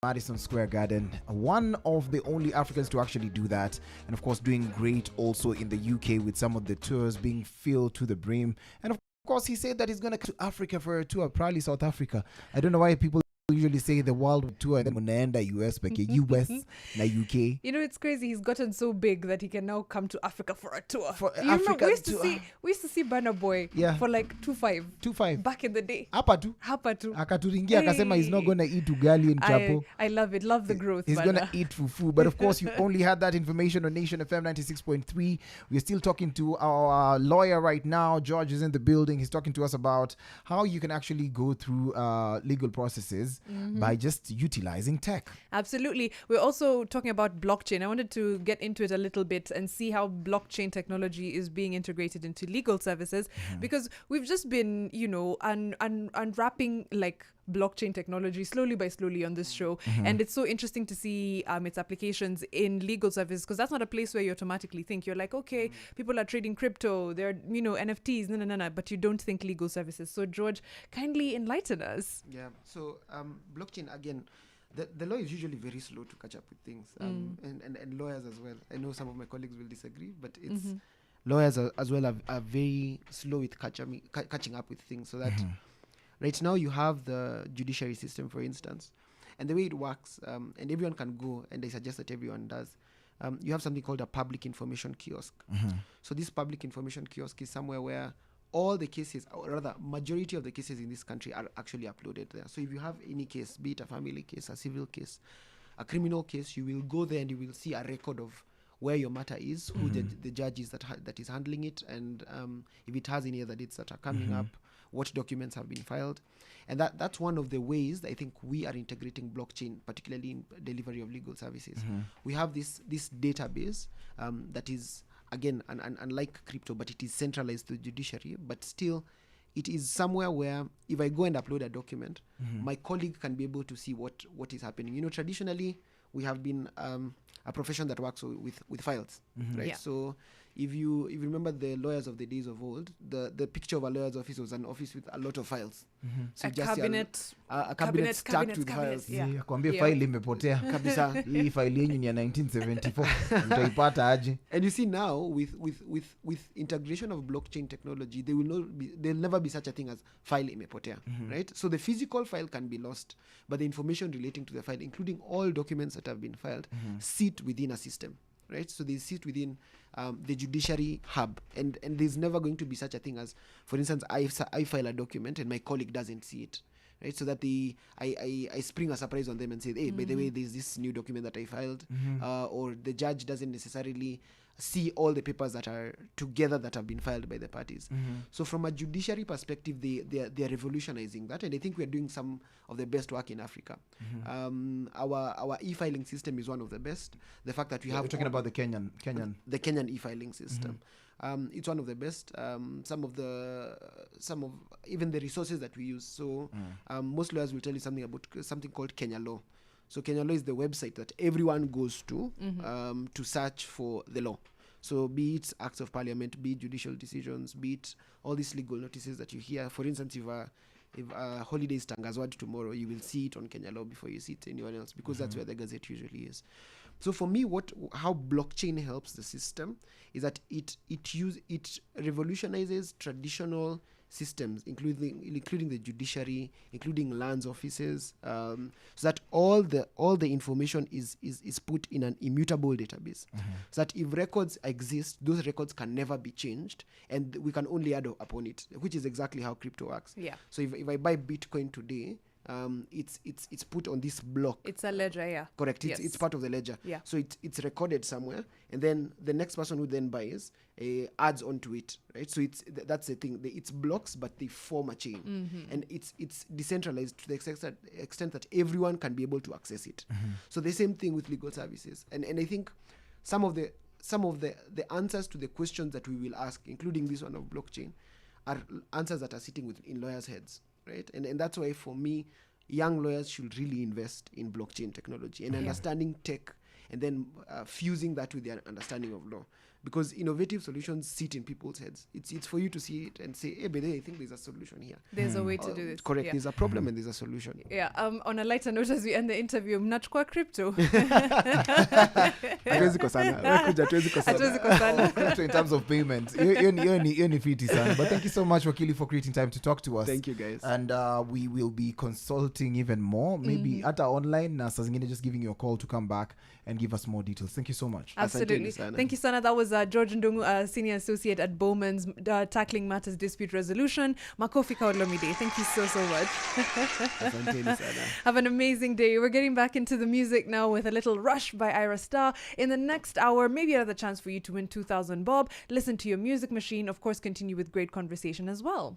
Madison Square Garden, one of the only Africans to actually do that, and of course doing great also in the UK with some of the tours being filled to the brim. And of course he said that he's going to come to Africa for a tour, probably South Africa. I don't know why people usually say the world tour and then unaenda US peke US na UK. You know, it's crazy. He's gotten so big that he can now come to Africa for a tour. For you Africa remember, tour. we used to see Burna Boy for like 2.5 back in the day. Hapa tu akaturingia akasema he's not gonna eat ugali and chapo. I love it. Love the growth. He's gonna eat fufu. But of course, you only had that information on Nation FM 96.3. We're still talking to our lawyer right now. George is in the building. He's talking to us about how you can actually go through legal processes by just utilizing tech. Absolutely. We're also talking about blockchain. I wanted to get into it a little bit and see how blockchain technology is being integrated into legal services, because we've just been, unwrapping like blockchain technology slowly on this show, and it's so interesting to see its applications in legal services, because that's not a place where you automatically think. You're like, okay, people are trading crypto, they're NFTs, no, but you don't think legal services. So George, kindly enlighten us. Yeah, so blockchain, again, the law is usually very slow to catch up with things, and lawyers as well. I know some of my colleagues will disagree, but it's lawyers as well are very slow with catching up with things. So that right now you have the judiciary system, for instance, and the way it works, and everyone can go, and I suggest that everyone does. You have something called a public information kiosk. So this public information kiosk is somewhere where all the cases, or rather majority of the cases in this country, are actually uploaded there. So if you have any case, be it a family case, a civil case, a criminal case, you will go there and you will see a record of where your matter is, who the judge is that is handling it, and if it has any other dates that are coming up, what documents have been filed. And that's one of the ways I think we are integrating blockchain, particularly in delivery of legal services. We have this database that is, again, unlike crypto, but it is centralized to the judiciary, but still it is somewhere where if I go and upload a document, my colleague can be able to see what is happening. Traditionally we have been a profession that works with files, right? Yeah. So if you remember the lawyers of the days of old, the picture of a lawyer's office was an office with a lot of files. So A cabinet, a cabinet stacked with files. yeah. Kwambie file imepotea Kabisa. hii file yenyu ni ya 1974 utaipata aje? And you see now with integration of blockchain technology, there'll never be such a thing as file imepotea, right? So the physical file can be lost, but the information relating to the file, including all documents that have been filed, sit within a system, right? So they sit within the judiciary hub, and there's never going to be such a thing as, for instance, I file a document and my colleague doesn't see it, right? So that I spring a surprise on them and say, hey, by the way, there's this new document that I filed, or the judge doesn't necessarily see all the papers that are together that have been filed by the parties. So from a judiciary perspective, they are revolutionizing that, and I think we are doing some of the best work in Africa. Our e-filing system is one of the best. The fact that we have... We're talking about the Kenyan The Kenyan e-filing system. It's one of the best. Some of even the resources that we use. So most lawyers will tell you something about something called Kenya Law. So Kenya Law is the website that everyone goes to search for the law. So be it acts of parliament, be it judicial decisions, be it all these legal notices that you hear. For instance, if a holiday is tangazwad tomorrow, you will see it on Kenya Law before you see it anywhere else, because that's where the Gazette usually is. So for me, how blockchain helps the system is that it revolutionizes traditional systems, including the judiciary, including lands offices, so that all the information is put in an immutable database. So that if records exist, those records can never be changed, and we can only add upon it, which is exactly how crypto works. Yeah. So if I buy Bitcoin today, it's put on this block. It's a ledger, yeah. Correct. It's part of the ledger. Yeah. So it's recorded somewhere, and then the next person who then buys adds onto it, right? So that's the thing. It's blocks, but they form a chain, and it's decentralized to the extent that everyone can be able to access it. So the same thing with legal services, and I think some of the answers to the questions that we will ask, including this one of blockchain, are answers that are sitting in lawyers' heads. Right? And that's why, for me, young lawyers should really invest in blockchain technology and understanding tech, and then fusing that with their understanding of law. because innovative solutions sit in people's heads. It's for you to see it and say, hey, but I think there's a solution here. There's a way to do this. Correct. Yeah. There's a problem and there's a solution. Yeah. On a lighter note, as we end the interview, mnachukua crypto. Hatuwezi kosana. Hatuwezi kosana. Hatuwezi kosana. Crypto in terms of payment. You're fiti, son. But thank you so much, Wakili, for creating time to talk to us. Thank you, guys. And we will be consulting even more, maybe at our online, saa zingine just giving you a call to come back and give us more details. Thank you so much. Absolutely. Thank you, Sana. That was George Ndungu, Senior Associate at Bowman's, Tackling Matters Dispute Resolution. Makofi Kaolomide. Thank you so much. Have an amazing day. We're getting back into the music now with a little Rush by Ira Star. In the next hour, maybe another chance for you to win 2,000 bob. Listen to your music machine. Of course, continue with great conversation as well.